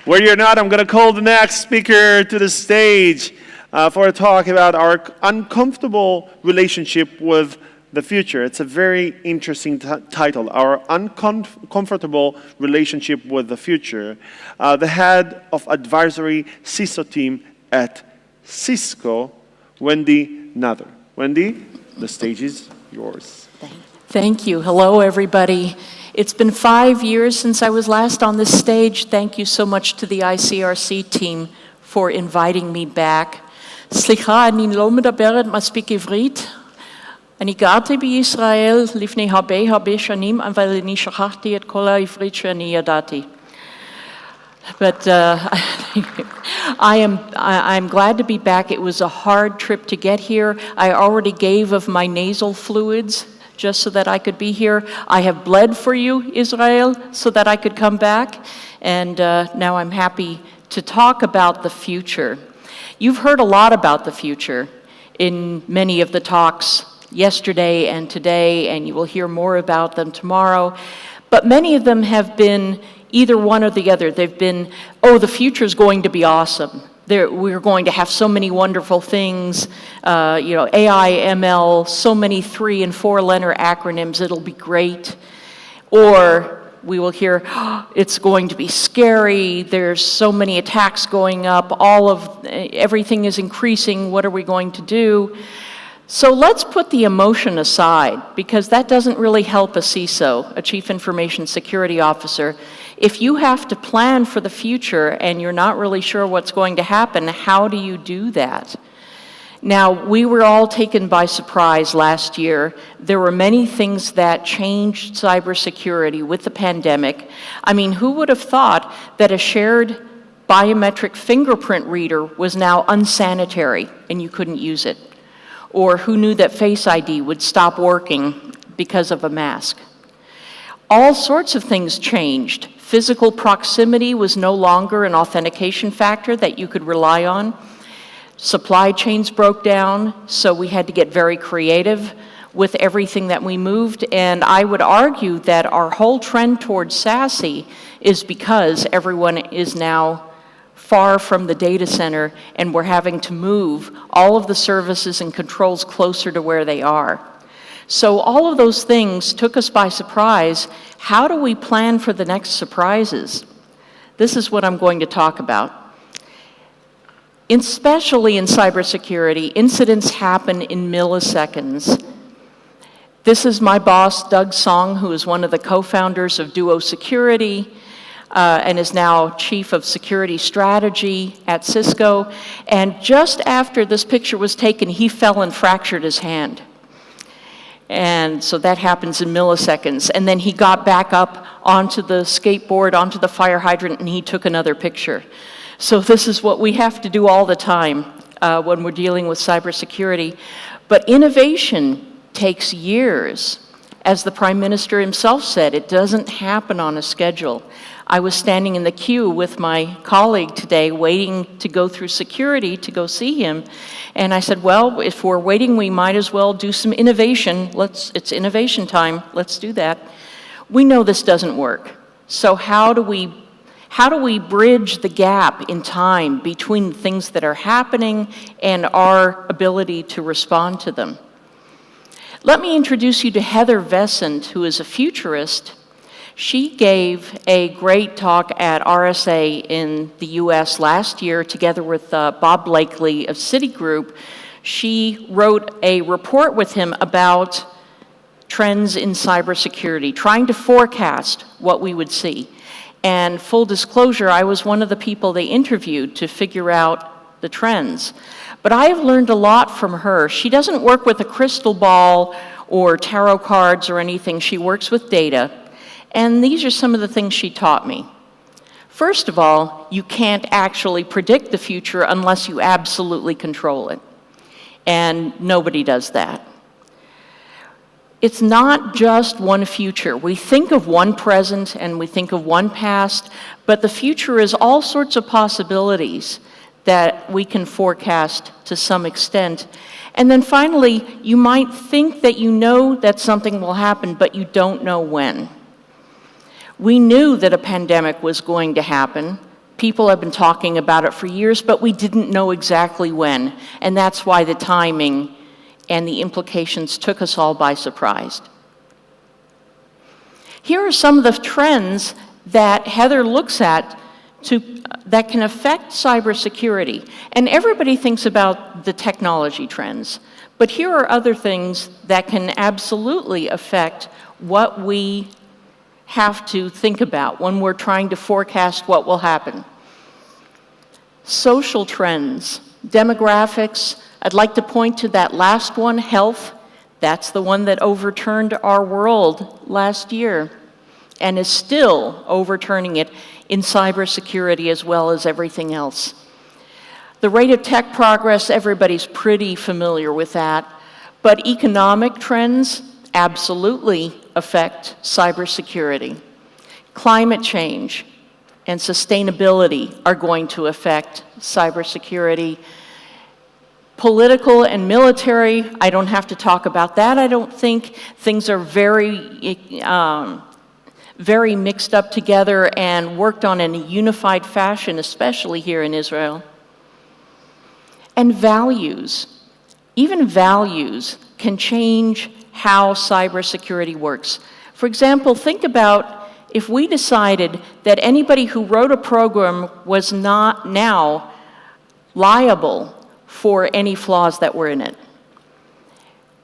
Where you're not, I'm going to call the next speaker to the stage for a talk about our uncomfortable relationship with the future. It's a very interesting title, Our Uncomfortable Relationship with the Future. The head of advisory CISO team at Cisco, Wendy Nather. Wendy, the stage is yours. Thank you. Hello, everybody. It's been 5 years since I was last on this stage. Thank you so much to the ICRC team for inviting me back. Slicha, אני לא מדברת מספיק עברית. אני גרתי בישראל לפני הרבה שנים, אבל אני שכחתי את כל העברית שאני ידעתי. But I'm glad to be back. It was a hard trip to get here. I already gave of my nasal fluids just so that I could be here. I have bled for you, Israel, so that I could come back. And now I'm happy to talk about the future. You've heard a lot about the future in many of the talks yesterday and today, and you will hear more about them tomorrow. But many of them have been either one or the other. They've been, oh, the future is going to be awesome. We're going to have so many wonderful things, AI, ML, so many 3- and 4-letter acronyms, it'll be great. Or we will hear, oh, it's going to be scary, there's so many attacks going up, everything is increasing, what are we going to do? So let's put the emotion aside, because that doesn't really help a CISO, a Chief Information Security Officer. If you have to plan for the future and you're not really sure what's going to happen, how do you do that? Now, we were all taken by surprise last year. There were many things that changed cybersecurity with the pandemic. I mean, who would have thought that a shared biometric fingerprint reader was now unsanitary and you couldn't use it? Or who knew that Face ID would stop working because of a mask? All sorts of things changed. Physical proximity was no longer an authentication factor that you could rely on. Supply chains broke down, so we had to get very creative with everything that we moved. And I would argue that our whole trend towards SASE is because everyone is now far from the data center, and we're having to move all of the services and controls closer to where they are. So all of those things took us by surprise. How do we plan for the next surprises? This is what I'm going to talk about. Especially in cybersecurity, incidents happen in milliseconds. This is my boss, Doug Song, who is one of the co-founders of Duo Security, and is now Chief of Security Strategy at Cisco. And just after this picture was taken, he fell and fractured his hand. And so that happens in milliseconds. And then he got back up onto the skateboard, onto the fire hydrant, and he took another picture. So this is what we have to do all the time when we're dealing with cybersecurity. But innovation takes years. As the Prime Minister himself said, it doesn't happen on a schedule. I was standing in the queue with my colleague today waiting to go through security to go see him. And I said, well, if we're waiting, we might as well do some innovation. It's innovation time, let's do that. We know this doesn't work. So how do we bridge the gap in time between things that are happening and our ability to respond to them? Let me introduce you to Heather Vesant, who is a futurist. She gave a great talk at RSA in the US last year together with Bob Blakely of Citigroup. She wrote a report with him about trends in cybersecurity, trying to forecast what we would see. And full disclosure, I was one of the people they interviewed to figure out the trends. But I have learned a lot from her. She doesn't work with a crystal ball or tarot cards or anything. She works with data. And these are some of the things she taught me. First of all, you can't actually predict the future unless you absolutely control it. And nobody does that. It's not just one future. We think of one present and we think of one past, but the future is all sorts of possibilities that we can forecast to some extent. And then finally, you might think that you know that something will happen, but you don't know when. We knew that a pandemic was going to happen. People have been talking about it for years, but we didn't know exactly when. And that's why the timing and the implications took us all by surprise. Here are some of the trends that Heather looks at that can affect cybersecurity. And everybody thinks about the technology trends, but here are other things that can absolutely affect what we have to think about when we're trying to forecast what will happen. Social trends, demographics. I'd like to point to that last one, health. That's the one that overturned our world last year and is still overturning it in cybersecurity as well as everything else. The rate of tech progress, everybody's pretty familiar with that, but economic trends absolutely affect cybersecurity. Climate change and sustainability are going to affect cybersecurity. Political and military, I don't have to talk about that. I don't think things are very mixed up together and worked on in a unified fashion, especially here in Israel. And values. Even values can change how cybersecurity works. For example, think about if we decided that anybody who wrote a program was not now liable for any flaws that were in it.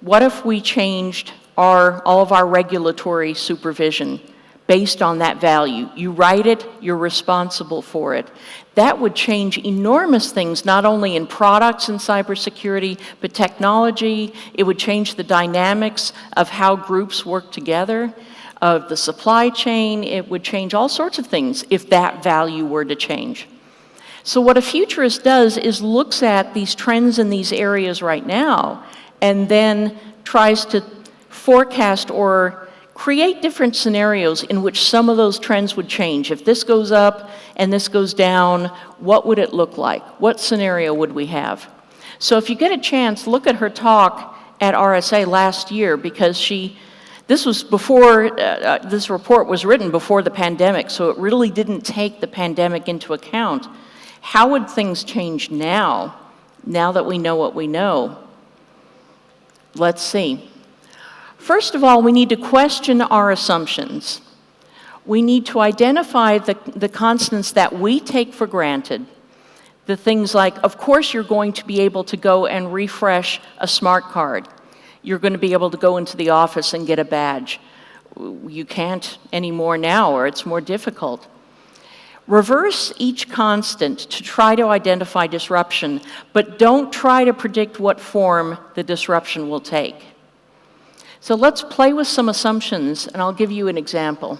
What if we changed all of our regulatory supervision based on that value? You write it, you're responsible for it. That would change enormous things, not only in products and cybersecurity, but technology. It would change the dynamics of how groups work together, of the supply chain. It would change all sorts of things if that value were to change. So what a futurist does is looks at these trends in these areas right now and then tries to forecast or create different scenarios in which some of those trends would change. If this goes up and this goes down, what would it look like? What scenario would we have? So if you get a chance, look at her talk at RSA last year, because this was before, this report was written before the pandemic, so it really didn't take the pandemic into account. How would things change now that we know what we know? Let's see. First of all, we need to question our assumptions. We need to identify the constants that we take for granted. The things like, of course, you're going to be able to go and refresh a smart card. You're going to be able to go into the office and get a badge. You can't anymore now, or it's more difficult. Reverse each constant to try to identify disruption, but don't try to predict what form the disruption will take. So let's play with some assumptions, and I'll give you an example.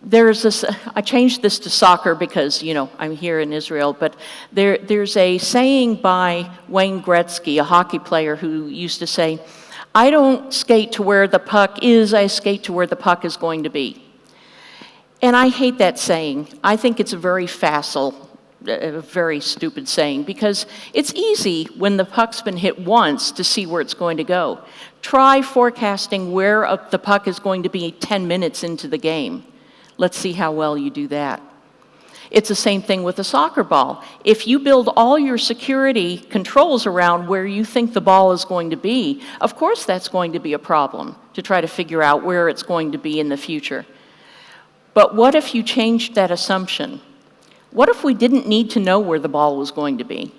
There's this, I changed this to soccer because, I'm here in Israel, but there's a saying by Wayne Gretzky, a hockey player, who used to say, "I don't skate to where the puck is, I skate to where the puck is going to be." And I hate that saying. I think it's a very facile, a very stupid saying, because it's easy when the puck's been hit once to see where it's going to go. Try forecasting where the puck is going to be 10 minutes into the game. Let's see how well you do that. It's the same thing with a soccer ball. If you build all your security controls around where you think the ball is going to be, of course that's going to be a problem to try to figure out where it's going to be in the future. But what if you changed that assumption? What if we didn't need to know where the ball was going to be?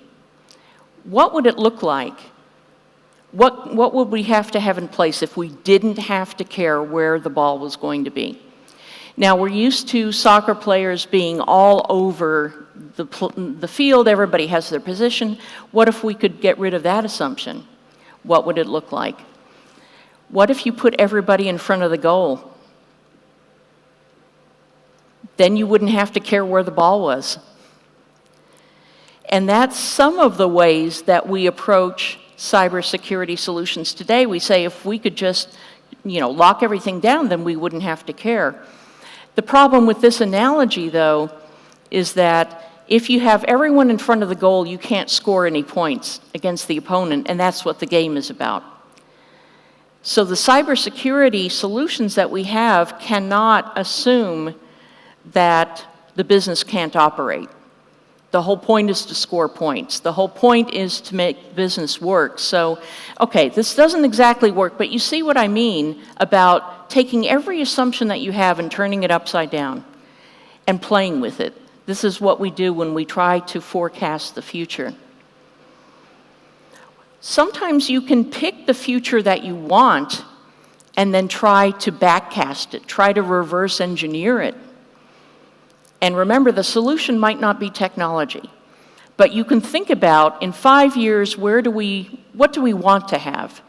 What would it look like? What would we have to have in place if we didn't have to care where the ball was going to be? Now, we're used to soccer players being all over the field. Everybody has their position. What if we could get rid of that assumption? What would it look like? What if you put everybody in front of the goal? Then you wouldn't have to care where the ball was. And that's some of the ways that we approach cybersecurity solutions today. We say if we could just, lock everything down, then we wouldn't have to care. The problem with this analogy, though, is that if you have everyone in front of the goal, you can't score any points against the opponent, and that's what the game is about. So the cybersecurity solutions that we have cannot assume that the business can't operate. The whole point is to score points. The whole point is to make business work. So, okay, this doesn't exactly work, but you see what I mean about taking every assumption that you have and turning it upside down and playing with it. This is what we do when we try to forecast the future. Sometimes you can pick the future that you want and then try to backcast it, try to reverse engineer it. And remember, the solution might not be technology, but you can think about, in 5 years, what do we want to have?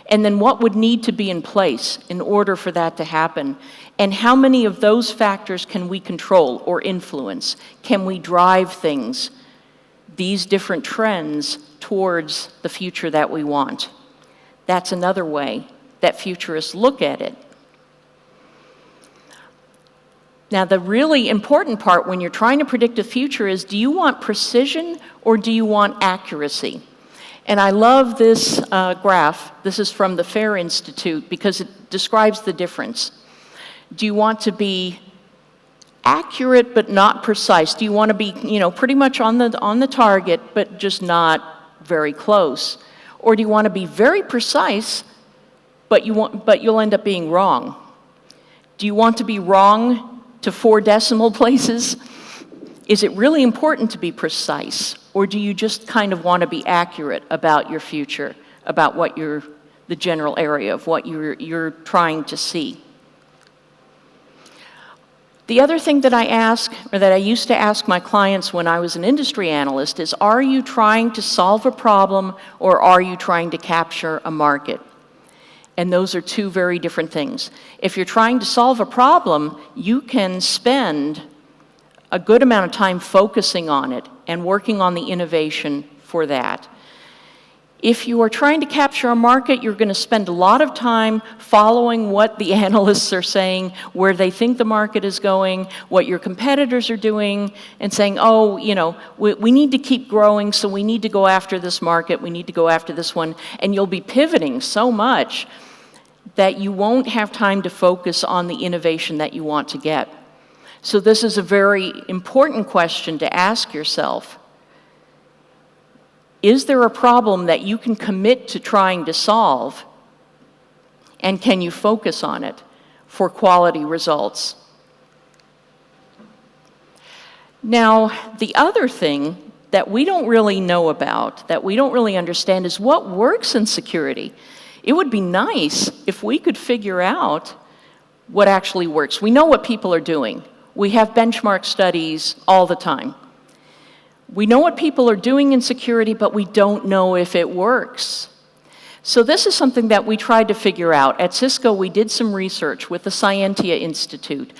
And then what would need to be in place in order for that to happen? And how many of those factors can we control or influence? Can we drive things, these different trends, towards the future that we want? That's another way that futurists look at it. Now, the really important part when you're trying to predict the future is, do you want precision or do you want accuracy? And I love this graph. This is from the FAIR Institute because it describes the difference. Do you want to be accurate but not precise? Do you want to be, pretty much on the target but just not very close? Or do you want to be very precise but you'll end up being wrong? Do you want to be wrong to 4 decimal places? Is it really important to be precise? Or do you just kind of want to be accurate about your future, about what the general area of what you're trying to see? The other thing that I used to ask my clients when I was an industry analyst is, are you trying to solve a problem or are you trying to capture a market? And those are 2 very different things. If you're trying to solve a problem, you can spend a good amount of time focusing on it and working on the innovation for that. If you are trying to capture a market, you're going to spend a lot of time following what the analysts are saying, where they think the market is going, what your competitors are doing, and saying, oh, we need to keep growing, so we need to go after this market, we need to go after this one, and you'll be pivoting so much that you won't have time to focus on the innovation that you want to get. So this is a very important question to ask yourself. Is there a problem that you can commit to trying to solve, and can you focus on it for quality results? Now, the other thing that we don't really know about, that we don't really understand, is what works in security. It would be nice if we could figure out what actually works. We know what people are doing. We have benchmark studies all the time. We know what people are doing in security, but we don't know if it works. So this is something that we tried to figure out. At Cisco, we did some research with the Scientia Institute.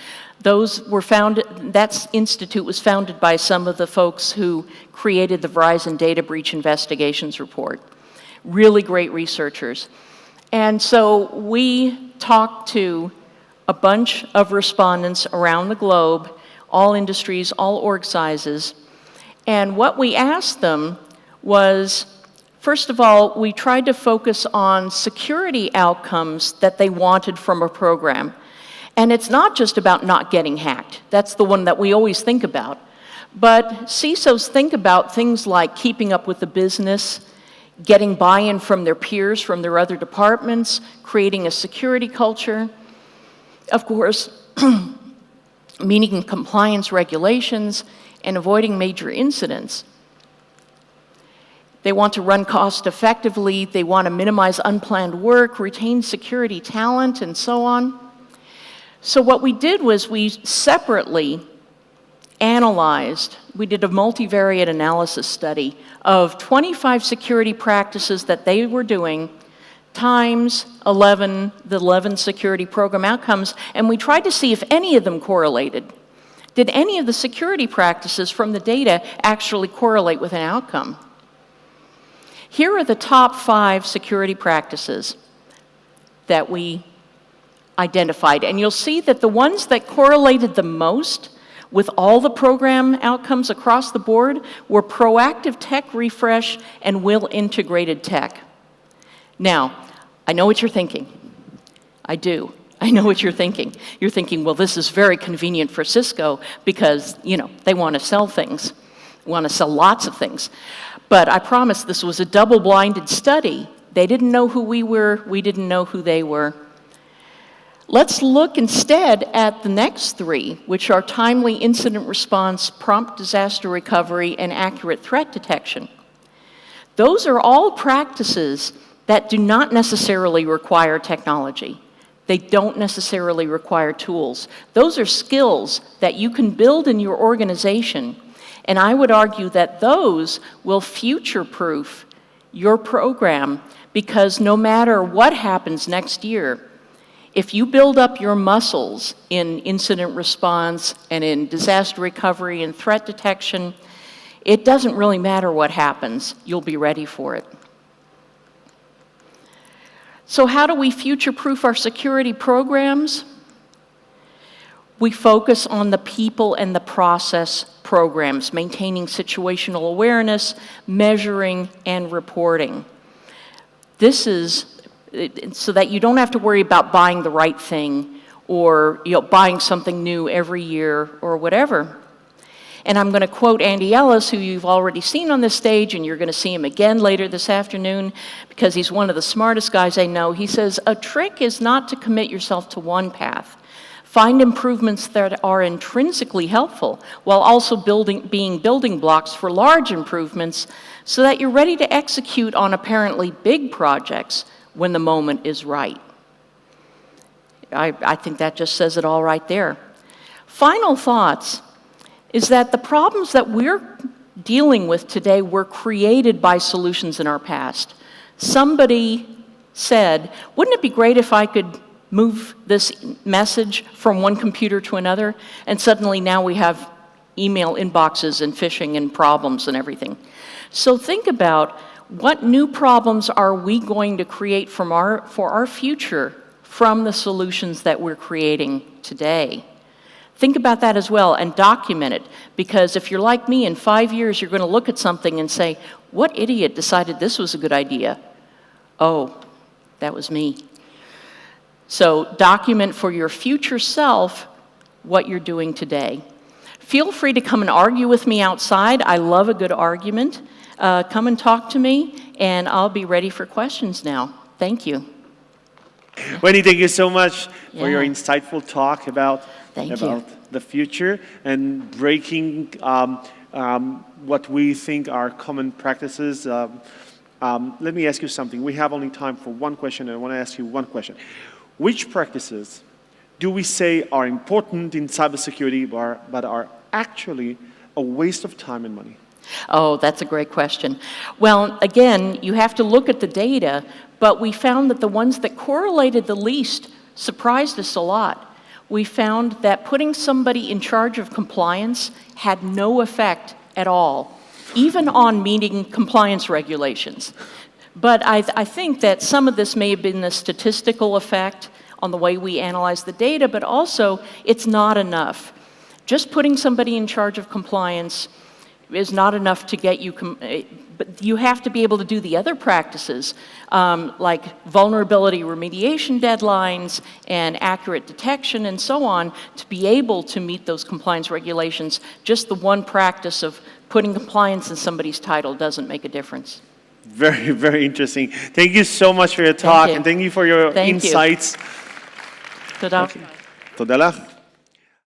That institute was founded by some of the folks who created the Verizon data breach investigations report. Really great researchers. And so we talked to a bunch of respondents around the globe, all industries, all org sizes. And what we asked them was, first of all, we tried to focus on security outcomes that they wanted from a program. And it's not just about not getting hacked. That's the one that we always think about. But CISOs think about things like keeping up with the business, getting buy-in from their peers, from their other departments, creating a security culture. Of course, meeting compliance regulations, and avoiding major incidents. They want to run cost effectively, they want to minimize unplanned work, retain security talent, and so on. So what we did was we separately analyzed, we did a multivariate analysis study of 25 security practices that they were doing times the 11 security program outcomes, and we tried to see if any of them correlated. Did any of the security practices from the data actually correlate with an outcome? Here are the top 5 security practices that we identified, and you'll see that the ones that correlated the most with all the program outcomes across the board were proactive tech refresh and well-integrated tech. Now, I know what you're thinking. I do. I know what you're thinking. You're thinking, well, this is very convenient for Cisco because, they want to sell things, want to sell lots of things. But I promise this was a double-blinded study. They didn't know who we were. We didn't know who they were. Let's look instead at the next three, which are timely incident response, prompt disaster recovery, and accurate threat detection. Those are all practices that do not necessarily require technology. They don't necessarily require tools. Those are skills that you can build in your organization, and I would argue that those will future-proof your program, because no matter what happens next year, if you build up your muscles in incident response and in disaster recovery and threat detection, it doesn't really matter what happens, you'll be ready for it. So how do we future-proof our security programs? We focus on the people and the process programs, maintaining situational awareness, measuring, and reporting. This is so that you don't have to worry about buying the right thing or buying something new every year or whatever. And I'm going to quote Andy Ellis, who you've already seen on this stage, and you're going to see him again later this afternoon because he's one of the smartest guys I know. He says, "A trick is not to commit yourself to one path. Find improvements that are intrinsically helpful while also being building blocks for large improvements so that you're ready to execute on apparently big projects when the moment is right." I think that just says it all right there. Final thoughts is that the problems that we're dealing with today were created by solutions in our past. Somebody said, wouldn't it be great if I could move this message from one computer to another? And suddenly now we have email inboxes and phishing and problems and everything. So think about what new problems are we going to create for our future from the solutions that we're creating today. Think about that as well and document it, because if you're like me, in 5 years you're going to look at something and say, what idiot decided this was a good idea? Oh, that was me. So document for your future self what you're doing today. Feel free to come and argue with me outside. I love a good argument. Come and talk to me, and I'll be ready for questions now. Thank you. Wendy, thank you so much for your insightful talk about the future and breaking what we think are common practices. Let me ask you something. We have only time for one question, and I want to ask you one question. Which practices do we say are important in cybersecurity but are actually a waste of time and money? Oh, that's a great question. Well, again, you have to look at the data, but we found that the ones that correlated the least surprised us a lot. We found that putting somebody in charge of compliance had no effect at all, even on meeting compliance regulations. But I think that some of this may have been the statistical effect on the way we analyze the data, but also it's not enough. Just putting somebody in charge of compliance is not enough to get you, but you have to be able to do the other practices, like vulnerability remediation deadlines and accurate detection and so on, to be able to meet those compliance regulations. Just the one practice of putting compliance in somebody's title doesn't make a difference. Very, very interesting. Thank you so much for your talk, and thank you for your insights. Toda. Toda.